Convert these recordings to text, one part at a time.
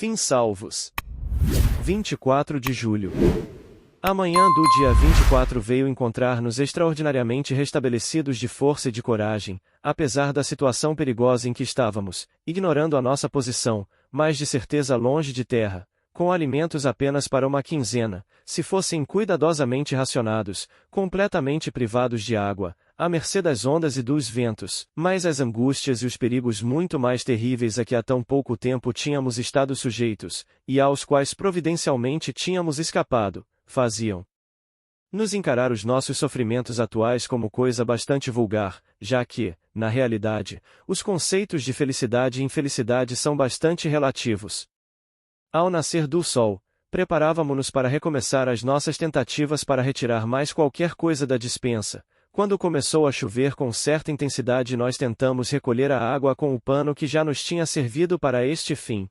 Fim salvos. 24 de julho. A manhã do dia 24 veio encontrar-nos extraordinariamente restabelecidos de força e de coragem, apesar da situação perigosa em que estávamos, ignorando a nossa posição, mas de certeza longe de terra, com alimentos apenas para uma quinzena, se fossem cuidadosamente racionados, completamente privados de água, à mercê das ondas e dos ventos, mas as angústias e os perigos muito mais terríveis a que há tão pouco tempo tínhamos estado sujeitos, e aos quais providencialmente tínhamos escapado, faziam nos encarar os nossos sofrimentos atuais como coisa bastante vulgar, já que, na realidade, os conceitos de felicidade e infelicidade são bastante relativos. Ao nascer do sol, preparávamo-nos para recomeçar as nossas tentativas para retirar mais qualquer coisa da despensa. Quando começou a chover com certa intensidade, nós tentamos recolher a água com o pano que já nos tinha servido para este fim.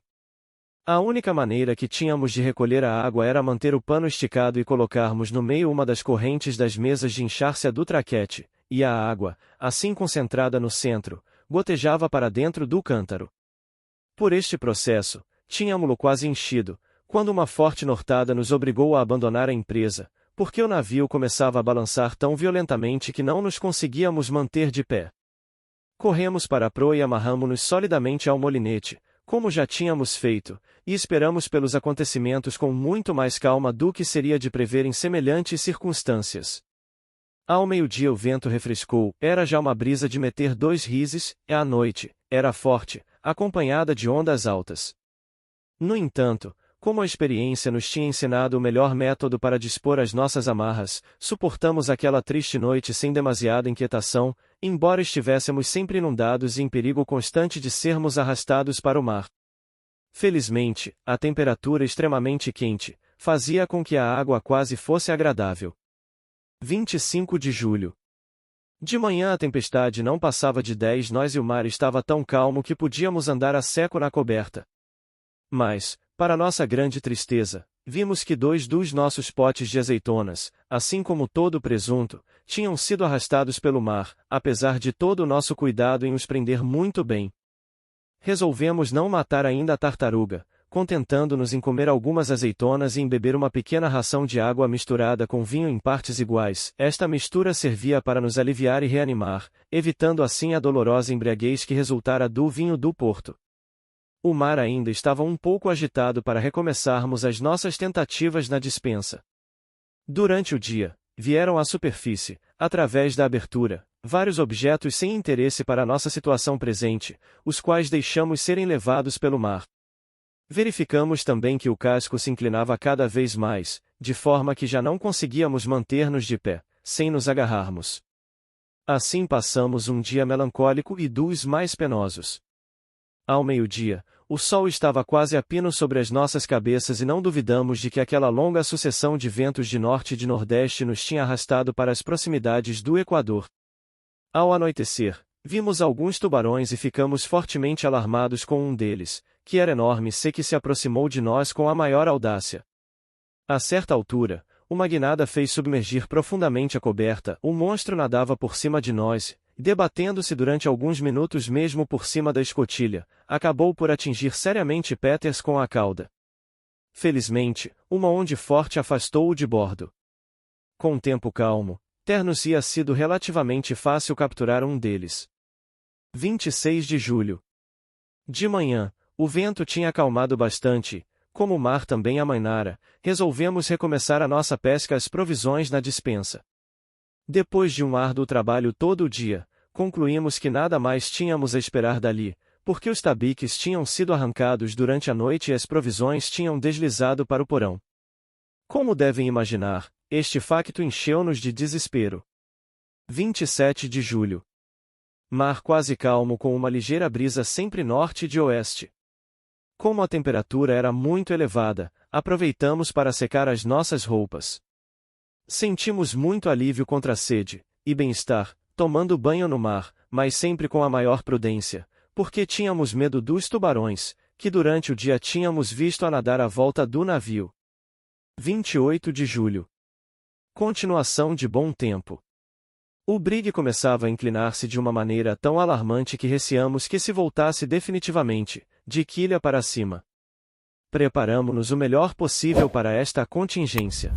A única maneira que tínhamos de recolher a água era manter o pano esticado e colocarmos no meio uma das correntes das mesas de enxárcia do traquete, e a água, assim concentrada no centro, gotejava para dentro do cântaro. Por este processo, tínhamo-lo quase enchido, quando uma forte nortada nos obrigou a abandonar a empresa, porque o navio começava a balançar tão violentamente que não nos conseguíamos manter de pé. Corremos para a proa e amarramo-nos solidamente ao molinete, como já tínhamos feito, e esperamos pelos acontecimentos com muito mais calma do que seria de prever em semelhantes circunstâncias. Ao meio-dia o vento refrescou, era já uma brisa de meter 2 rises, e à noite, era forte, acompanhada de ondas altas. No entanto, como a experiência nos tinha ensinado o melhor método para dispor as nossas amarras, suportamos aquela triste noite sem demasiada inquietação, embora estivéssemos sempre inundados e em perigo constante de sermos arrastados para o mar. Felizmente, a temperatura extremamente quente fazia com que a água quase fosse agradável. 25 de julho. De manhã a tempestade não passava de 10 nós e o mar estava tão calmo que podíamos andar a seco na coberta. Mas, para nossa grande tristeza, vimos que 2 dos nossos potes de azeitonas, assim como todo o presunto, tinham sido arrastados pelo mar, apesar de todo o nosso cuidado em os prender muito bem. Resolvemos não matar ainda a tartaruga, contentando-nos em comer algumas azeitonas e em beber uma pequena ração de água misturada com vinho em partes iguais. Esta mistura servia para nos aliviar e reanimar, evitando assim a dolorosa embriaguez que resultara do vinho do Porto. O mar ainda estava um pouco agitado para recomeçarmos as nossas tentativas na despensa. Durante o dia, vieram à superfície, através da abertura, vários objetos sem interesse para a nossa situação presente, os quais deixamos serem levados pelo mar. Verificamos também que o casco se inclinava cada vez mais, de forma que já não conseguíamos manter-nos de pé, sem nos agarrarmos. Assim passamos um dia melancólico e dos mais penosos. Ao meio-dia, o sol estava quase a pino sobre as nossas cabeças e não duvidamos de que aquela longa sucessão de ventos de norte e de nordeste nos tinha arrastado para as proximidades do Equador. Ao anoitecer, vimos alguns tubarões e ficamos fortemente alarmados com um deles, que era enorme e que se aproximou de nós com a maior audácia. A certa altura, uma guinada fez submergir profundamente a coberta, o monstro nadava por cima de nós, debatendo-se durante alguns minutos mesmo por cima da escotilha, acabou por atingir seriamente Peters com a cauda. Felizmente, uma onda forte afastou-o de bordo. Com o tempo calmo, ter-nos-ia sido relativamente fácil capturar um deles. 26 de julho. De manhã, o vento tinha acalmado bastante, como o mar também amainara, resolvemos recomeçar a nossa pesca às provisões na despensa. Depois de um árduo trabalho todo o dia, concluímos que nada mais tínhamos a esperar dali, porque os tabiques tinham sido arrancados durante a noite e as provisões tinham deslizado para o porão. Como devem imaginar, este facto encheu-nos de desespero. 27 de julho. Mar quase calmo com uma ligeira brisa sempre norte de oeste. Como a temperatura era muito elevada, aproveitamos para secar as nossas roupas. Sentimos muito alívio contra a sede e bem-estar, tomando banho no mar, mas sempre com a maior prudência, porque tínhamos medo dos tubarões, que durante o dia tínhamos visto a nadar à volta do navio. 28 de julho. Continuação de bom tempo. O brigue começava a inclinar-se de uma maneira tão alarmante que receamos que se voltasse definitivamente, de quilha para cima. Preparamo-nos o melhor possível para esta contingência.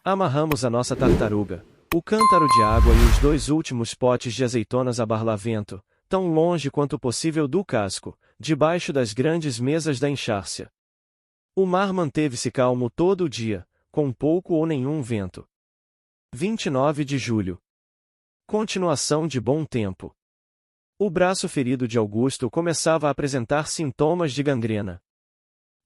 Amarramos a nossa tartaruga, o cântaro de água e os 2 últimos potes de azeitonas a barlavento, tão longe quanto possível do casco, debaixo das grandes mesas da enxárcia. O mar manteve-se calmo todo o dia, com pouco ou nenhum vento. 29 de julho. Continuação de bom tempo. O braço ferido de Augusto começava a apresentar sintomas de gangrena.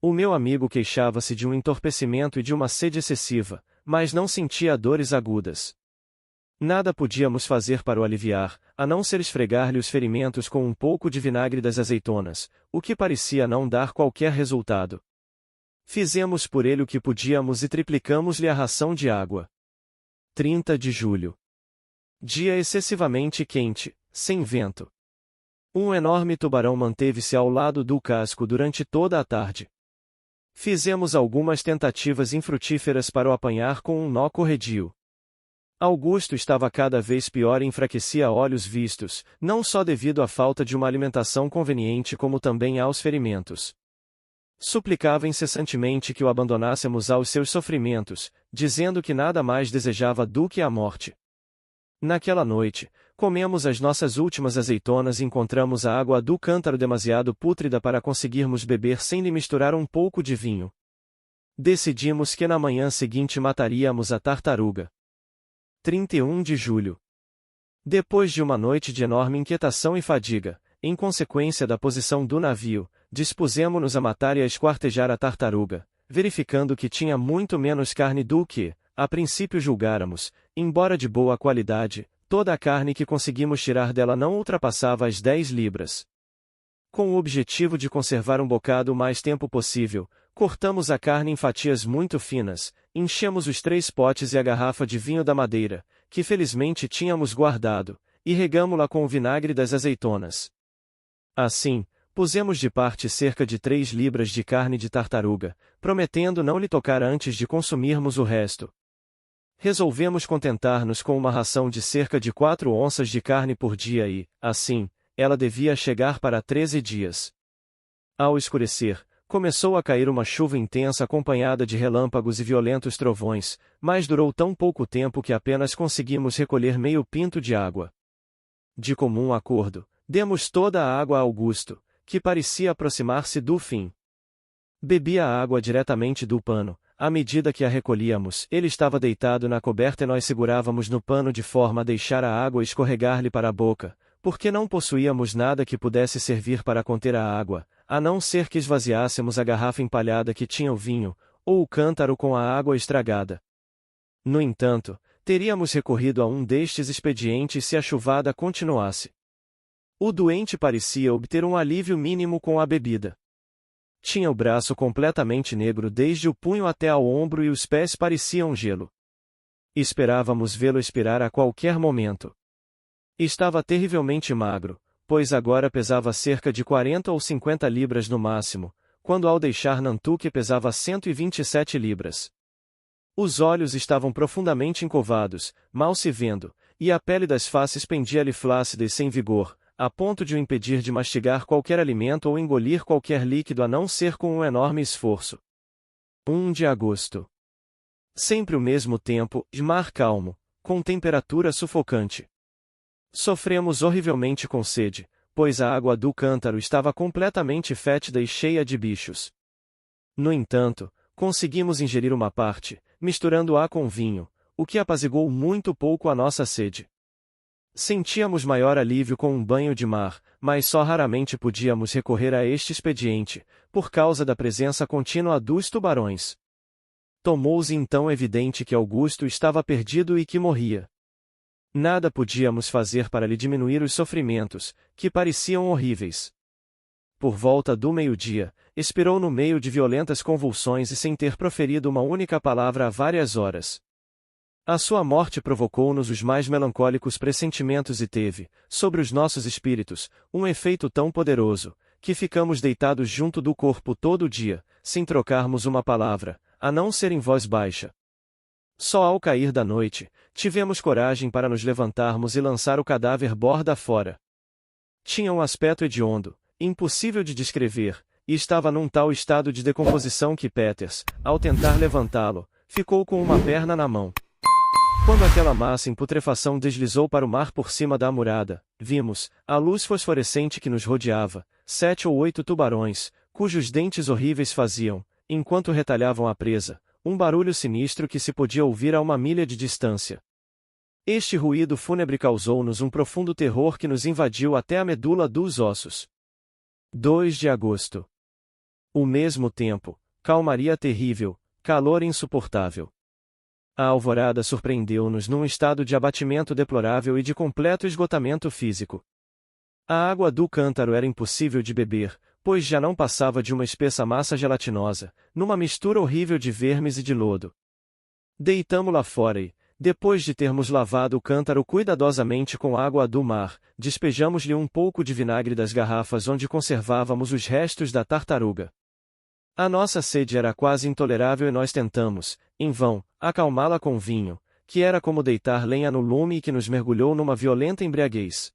O meu amigo queixava-se de um entorpecimento e de uma sede excessiva, mas não sentia dores agudas. Nada podíamos fazer para o aliviar, a não ser esfregar-lhe os ferimentos com um pouco de vinagre das azeitonas, o que parecia não dar qualquer resultado. Fizemos por ele o que podíamos e triplicamos-lhe a ração de água. 30 de julho. Dia excessivamente quente, sem vento. Um enorme tubarão manteve-se ao lado do casco durante toda a tarde. Fizemos algumas tentativas infrutíferas para o apanhar com um nó corredio. Augusto estava cada vez pior e enfraquecia a olhos vistos, não só devido à falta de uma alimentação conveniente como também aos ferimentos. Suplicava incessantemente que o abandonássemos aos seus sofrimentos, dizendo que nada mais desejava do que a morte. Naquela noite, comemos as nossas últimas azeitonas e encontramos a água do cântaro demasiado pútrida para conseguirmos beber sem lhe misturar um pouco de vinho. Decidimos que na manhã seguinte mataríamos a tartaruga. 31 de julho. Depois de uma noite de enorme inquietação e fadiga, em consequência da posição do navio, dispusemo-nos a matar e a esquartejar a tartaruga, verificando que tinha muito menos carne do que, a princípio julgáramos, embora de boa qualidade, toda a carne que conseguimos tirar dela não ultrapassava as 10 libras. Com o objetivo de conservar um bocado o mais tempo possível, cortamos a carne em fatias muito finas, enchemos os 3 potes e a garrafa de vinho da madeira, que felizmente tínhamos guardado, e regamo-la com o vinagre das azeitonas. Assim, pusemos de parte cerca de 3 libras de carne de tartaruga, prometendo não lhe tocar antes de consumirmos o resto. Resolvemos contentar-nos com uma ração de cerca de 4 onças de carne por dia e, assim, ela devia chegar para 13 dias. Ao escurecer, começou a cair uma chuva intensa acompanhada de relâmpagos e violentos trovões, mas durou tão pouco tempo que apenas conseguimos recolher meio pinto de água. De comum acordo, demos toda a água a Augusto, que parecia aproximar-se do fim. Bebia a água diretamente do pano. À medida que a recolhíamos, ele estava deitado na coberta e nós segurávamos no pano de forma a deixar a água escorregar-lhe para a boca, porque não possuíamos nada que pudesse servir para conter a água, a não ser que esvaziássemos a garrafa empalhada que tinha o vinho, ou o cântaro com a água estragada. No entanto, teríamos recorrido a um destes expedientes se a chuvada continuasse. O doente parecia obter um alívio mínimo com a bebida. Tinha o braço completamente negro desde o punho até ao ombro e os pés pareciam gelo. Esperávamos vê-lo expirar a qualquer momento. Estava terrivelmente magro, pois agora pesava cerca de 40 ou 50 libras no máximo, quando ao deixar Nantuque pesava 127 libras. Os olhos estavam profundamente encovados, mal se vendo, e a pele das faces pendia-lhe flácida e sem vigor, a ponto de o impedir de mastigar qualquer alimento ou engolir qualquer líquido a não ser com um enorme esforço. 1 de agosto. Sempre o mesmo tempo, mar calmo, com temperatura sufocante. Sofremos horrivelmente com sede, pois a água do cântaro estava completamente fétida e cheia de bichos. No entanto, conseguimos ingerir uma parte, misturando-a com vinho, o que apaziguou muito pouco a nossa sede. Sentíamos maior alívio com um banho de mar, mas só raramente podíamos recorrer a este expediente, por causa da presença contínua dos tubarões. Tomou-se então evidente que Augusto estava perdido e que morria. Nada podíamos fazer para lhe diminuir os sofrimentos, que pareciam horríveis. Por volta do meio-dia, expirou no meio de violentas convulsões e sem ter proferido uma única palavra há várias horas. A sua morte provocou-nos os mais melancólicos pressentimentos e teve, sobre os nossos espíritos, um efeito tão poderoso, que ficamos deitados junto do corpo todo o dia, sem trocarmos uma palavra, a não ser em voz baixa. Só ao cair da noite, tivemos coragem para nos levantarmos e lançar o cadáver borda fora. Tinha um aspecto hediondo, impossível de descrever, e estava num tal estado de decomposição que Peters, ao tentar levantá-lo, ficou com uma perna na mão. Quando aquela massa em putrefação deslizou para o mar por cima da amurada, vimos, à luz fosforescente que nos rodeava, 7 ou 8 tubarões, cujos dentes horríveis faziam, enquanto retalhavam a presa, um barulho sinistro que se podia ouvir a 1 milha de distância. Este ruído fúnebre causou-nos um profundo terror que nos invadiu até a medula dos ossos. 2 de agosto. O mesmo tempo, calmaria terrível, calor insuportável. A alvorada surpreendeu-nos num estado de abatimento deplorável e de completo esgotamento físico. A água do cântaro era impossível de beber, pois já não passava de uma espessa massa gelatinosa, numa mistura horrível de vermes e de lodo. Deitamo-la fora e, depois de termos lavado o cântaro cuidadosamente com água do mar, despejamos-lhe um pouco de vinagre das garrafas onde conservávamos os restos da tartaruga. A nossa sede era quase intolerável e nós tentamos, em vão, acalmá-la com vinho, que era como deitar lenha no lume e que nos mergulhou numa violenta embriaguez.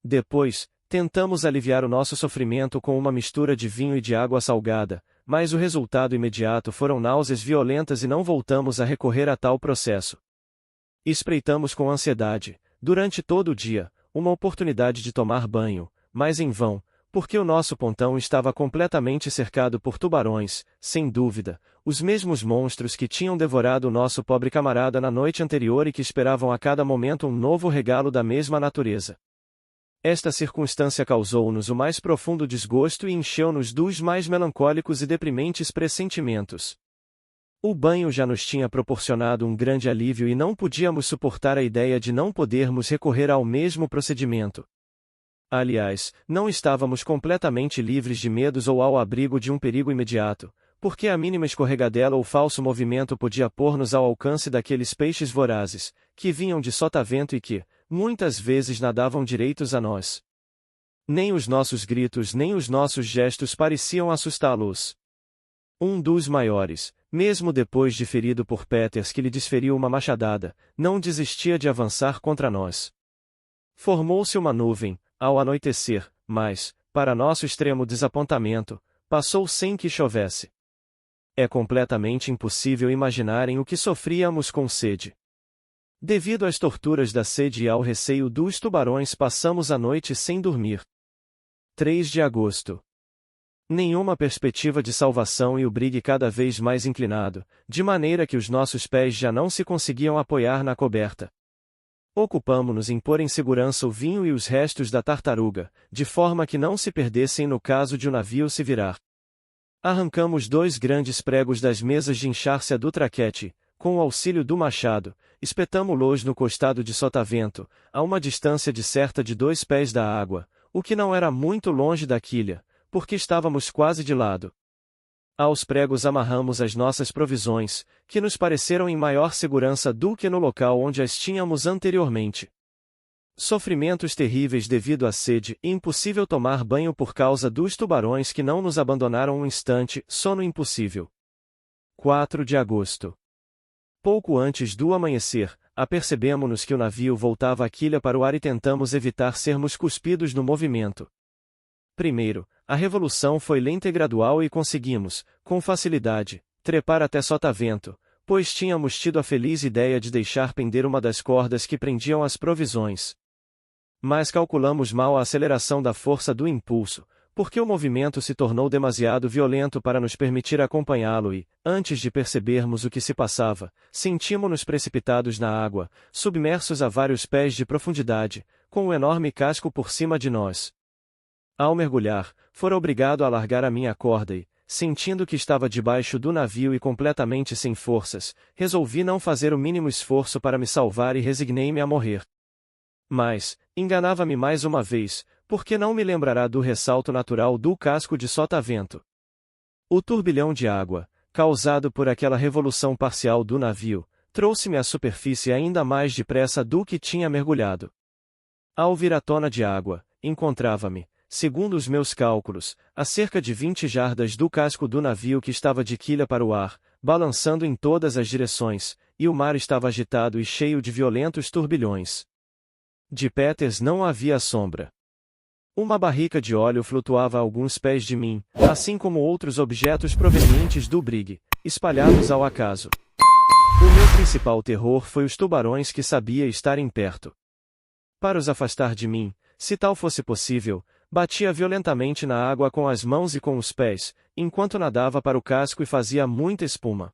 Depois, tentamos aliviar o nosso sofrimento com uma mistura de vinho e de água salgada, mas o resultado imediato foram náuseas violentas e não voltamos a recorrer a tal processo. Espreitamos com ansiedade, durante todo o dia, uma oportunidade de tomar banho, mas em vão, porque o nosso pontão estava completamente cercado por tubarões, sem dúvida, os mesmos monstros que tinham devorado o nosso pobre camarada na noite anterior e que esperavam a cada momento um novo regalo da mesma natureza. Esta circunstância causou-nos o mais profundo desgosto e encheu-nos dos mais melancólicos e deprimentes pressentimentos. O banho já nos tinha proporcionado um grande alívio e não podíamos suportar a ideia de não podermos recorrer ao mesmo procedimento. Aliás, não estávamos completamente livres de medos ou ao abrigo de um perigo imediato, porque a mínima escorregadela ou falso movimento podia pôr-nos ao alcance daqueles peixes vorazes, que vinham de sotavento e que, muitas vezes nadavam direitos a nós. Nem os nossos gritos nem os nossos gestos pareciam assustá-los. Um dos maiores, mesmo depois de ferido por Peters que lhe desferiu uma machadada, não desistia de avançar contra nós. Formou-se uma nuvem, ao anoitecer, mas, para nosso extremo desapontamento, passou sem que chovesse. É completamente impossível imaginarem o que sofríamos com sede. Devido às torturas da sede e ao receio dos tubarões, passamos a noite sem dormir. 3 de agosto. Nenhuma perspectiva de salvação e o brigue cada vez mais inclinado, de maneira que os nossos pés já não se conseguiam apoiar na coberta. Ocupamo-nos em pôr em segurança o vinho e os restos da tartaruga, de forma que não se perdessem no caso de o navio se virar. Arrancamos 2 grandes pregos das mesas de enxárcia do traquete, com o auxílio do machado, espetamo-los no costado de sotavento, a uma distância de certa de 2 pés da água, o que não era muito longe da quilha, porque estávamos quase de lado. Aos pregos amarramos as nossas provisões, que nos pareceram em maior segurança do que no local onde as tínhamos anteriormente. Sofrimentos terríveis devido à sede e impossível tomar banho por causa dos tubarões que não nos abandonaram um instante, sono impossível. 4 de agosto. Pouco antes do amanhecer, apercebemo-nos que o navio voltava a quilha para o ar e tentamos evitar sermos cuspidos no movimento. Primeiro, a revolução foi lenta e gradual e conseguimos, com facilidade, trepar até sotavento, pois tínhamos tido a feliz ideia de deixar pender uma das cordas que prendiam as provisões. Mas calculamos mal a aceleração da força do impulso, porque o movimento se tornou demasiado violento para nos permitir acompanhá-lo e, antes de percebermos o que se passava, sentimos-nos precipitados na água, submersos a vários pés de profundidade, com o enorme casco por cima de nós. Ao mergulhar, fora obrigado a largar a minha corda e, sentindo que estava debaixo do navio e completamente sem forças, resolvi não fazer o mínimo esforço para me salvar e resignei-me a morrer. Mas, enganava-me mais uma vez, porque não me lembrará do ressalto natural do casco de sotavento. O turbilhão de água, causado por aquela revolução parcial do navio, trouxe-me à superfície ainda mais depressa do que tinha mergulhado. Ao vir à tona de água, encontrava-me, segundo os meus cálculos, a cerca de 20 jardas do casco do navio que estava de quilha para o ar, balançando em todas as direções, e o mar estava agitado e cheio de violentos turbilhões. De Peters não havia sombra. Uma barrica de óleo flutuava a alguns pés de mim, assim como outros objetos provenientes do brig, espalhados ao acaso. O meu principal terror foi os tubarões que sabia estarem perto. Para os afastar de mim, se tal fosse possível, batia violentamente na água com as mãos e com os pés, enquanto nadava para o casco e fazia muita espuma.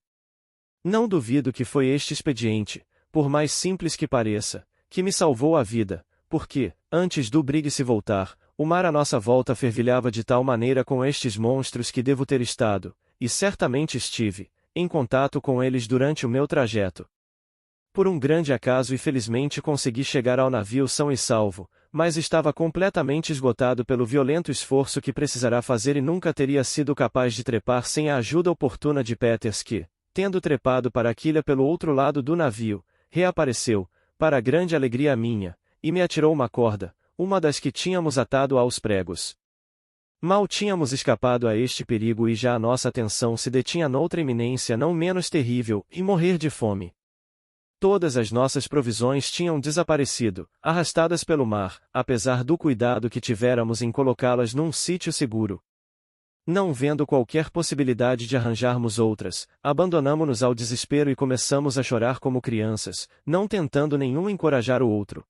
Não duvido que foi este expediente, por mais simples que pareça, que me salvou a vida, porque, antes do brig se voltar, o mar à nossa volta fervilhava de tal maneira com estes monstros que devo ter estado, e certamente estive, em contato com eles durante o meu trajeto. Por um grande acaso e felizmente consegui chegar ao navio são e salvo, mas estava completamente esgotado pelo violento esforço que precisará fazer e nunca teria sido capaz de trepar sem a ajuda oportuna de Peters que, tendo trepado para a quilha pelo outro lado do navio, reapareceu, para grande alegria minha, e me atirou uma corda, uma das que tínhamos atado aos pregos. Mal tínhamos escapado a este perigo e já a nossa atenção se detinha noutra iminência não menos terrível, e morrer de fome. Todas as nossas provisões tinham desaparecido, arrastadas pelo mar, apesar do cuidado que tivéramos em colocá-las num sítio seguro. Não vendo qualquer possibilidade de arranjarmos outras, abandonamo-nos ao desespero e começamos a chorar como crianças, não tentando nenhum encorajar o outro.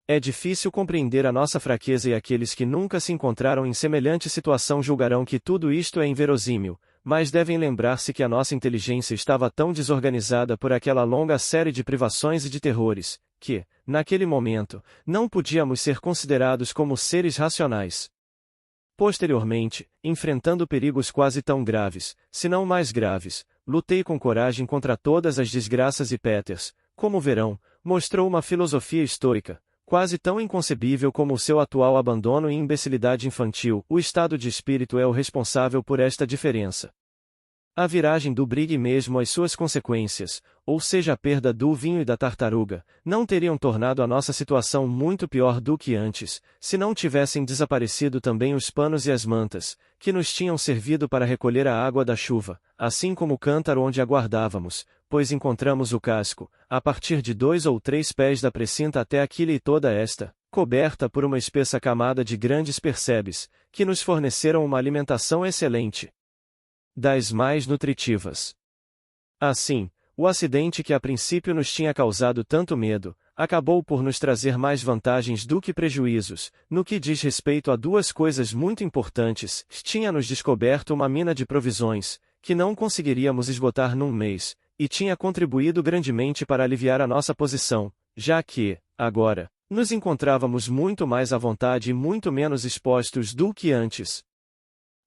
É difícil compreender a nossa fraqueza e aqueles que nunca se encontraram em semelhante situação julgarão que tudo isto é inverossímil, mas devem lembrar-se que a nossa inteligência estava tão desorganizada por aquela longa série de privações e de terrores, que, naquele momento, não podíamos ser considerados como seres racionais. Posteriormente, enfrentando perigos quase tão graves, se não mais graves, lutei com coragem contra todas as desgraças e Peters, como verão, mostrou uma filosofia estoica, quase tão inconcebível como o seu atual abandono e imbecilidade infantil. O estado de espírito é o responsável por esta diferença. A viragem do brig e mesmo as suas consequências, ou seja a perda do vinho e da tartaruga, não teriam tornado a nossa situação muito pior do que antes, se não tivessem desaparecido também os panos e as mantas, que nos tinham servido para recolher a água da chuva, assim como o cântaro onde aguardávamos, pois encontramos o casco, a partir de 2 ou 3 pés da precinta até a quilha e toda esta, coberta por uma espessa camada de grandes percebes, que nos forneceram uma alimentação excelente, das mais nutritivas. Assim, o acidente que a princípio nos tinha causado tanto medo, acabou por nos trazer mais vantagens do que prejuízos. No que diz respeito a duas coisas muito importantes, tinha-nos descoberto uma mina de provisões, que não conseguiríamos esgotar num mês, e tinha contribuído grandemente para aliviar a nossa posição, já que, agora, nos encontrávamos muito mais à vontade e muito menos expostos do que antes.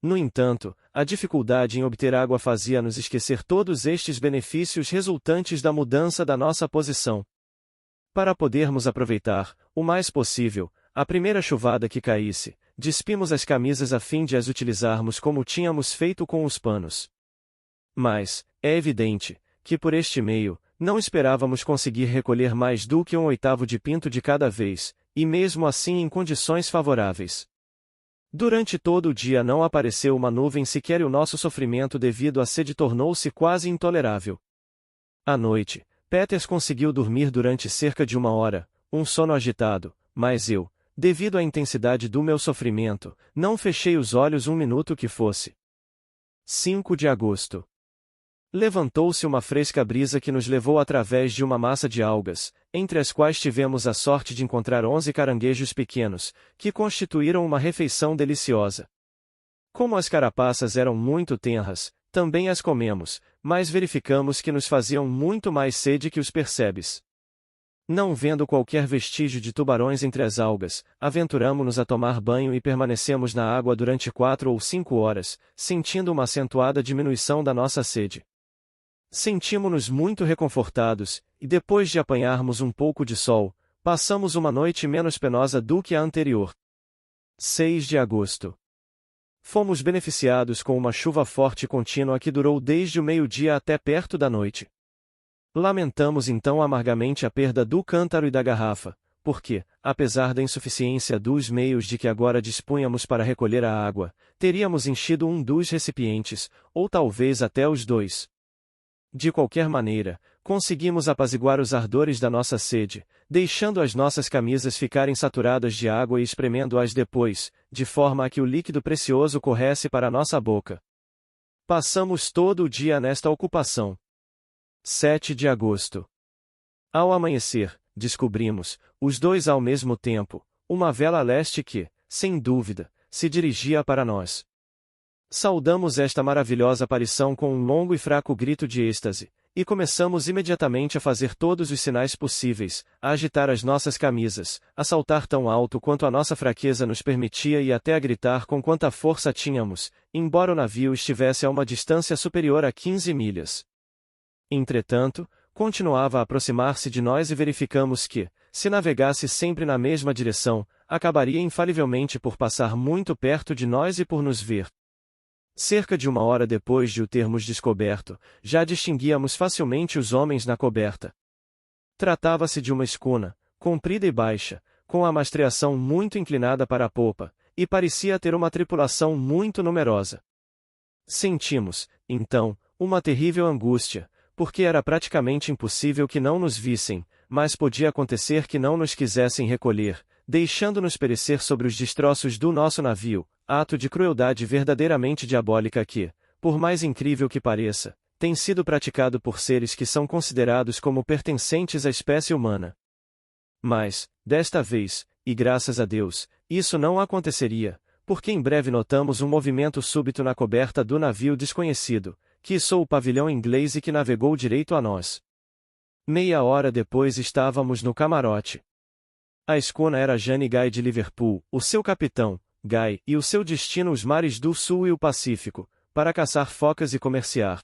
No entanto, a dificuldade em obter água fazia-nos esquecer todos estes benefícios resultantes da mudança da nossa posição. Para podermos aproveitar, o mais possível, a primeira chuvada que caísse, despimos as camisas a fim de as utilizarmos como tínhamos feito com os panos. Mas, é evidente, que por este meio, não esperávamos conseguir recolher mais do que 1/8 de pinto de cada vez, e mesmo assim em condições favoráveis. Durante todo o dia não apareceu uma nuvem sequer e o nosso sofrimento devido à sede tornou-se quase intolerável. À noite, Peters conseguiu dormir durante cerca de 1 hora, um sono agitado, mas eu, devido à intensidade do meu sofrimento, não fechei os olhos um minuto que fosse. 5 de agosto. Levantou-se uma fresca brisa que nos levou através de uma massa de algas, entre as quais tivemos a sorte de encontrar 11 caranguejos pequenos, que constituíram uma refeição deliciosa. Como as carapaças eram muito tenras, também as comemos, mas verificamos que nos faziam muito mais sede que os percebes. Não vendo qualquer vestígio de tubarões entre as algas, aventuramo-nos a tomar banho e permanecemos na água durante 4 ou 5 horas, sentindo uma acentuada diminuição da nossa sede. Sentimos-nos muito reconfortados, e depois de apanharmos um pouco de sol, passamos uma noite menos penosa do que a anterior. 6 de agosto. Fomos beneficiados com uma chuva forte e contínua que durou desde o meio-dia até perto da noite. Lamentamos então amargamente a perda do cântaro e da garrafa, porque, apesar da insuficiência dos meios de que agora dispunhamos para recolher a água, teríamos enchido um dos recipientes, ou talvez até os dois. De qualquer maneira, conseguimos apaziguar os ardores da nossa sede, deixando as nossas camisas ficarem saturadas de água e espremendo-as depois, de forma a que o líquido precioso corresse para nossa boca. Passamos todo o dia nesta ocupação. 7 de agosto. Ao amanhecer, descobrimos, os dois ao mesmo tempo, uma vela a leste que, sem dúvida, se dirigia para nós. Saudamos esta maravilhosa aparição com um longo e fraco grito de êxtase, e começamos imediatamente a fazer todos os sinais possíveis, a agitar as nossas camisas, a saltar tão alto quanto a nossa fraqueza nos permitia e até a gritar com quanta força tínhamos, embora o navio estivesse a uma distância superior a 15 milhas. Entretanto, continuava a aproximar-se de nós e verificamos que, se navegasse sempre na mesma direção, acabaria infalivelmente por passar muito perto de nós e por nos ver. Cerca de 1 hora depois de o termos descoberto, já distinguíamos facilmente os homens na coberta. Tratava-se de uma escuna, comprida e baixa, com a mastreação muito inclinada para a popa, e parecia ter uma tripulação muito numerosa. Sentimos, então, uma terrível angústia, porque era praticamente impossível que não nos vissem, mas podia acontecer que não nos quisessem recolher, deixando-nos perecer sobre os destroços do nosso navio, ato de crueldade verdadeiramente diabólica que, por mais incrível que pareça, tem sido praticado por seres que são considerados como pertencentes à espécie humana. Mas, desta vez, e graças a Deus, isso não aconteceria, porque em breve notamos um movimento súbito na coberta do navio desconhecido, que içou o pavilhão inglês e que navegou direito a nós. Meia hora depois estávamos no camarote. A escuna era Jane Guy de Liverpool, o seu capitão, Guy, e o seu destino os mares do Sul e o Pacífico, para caçar focas e comerciar.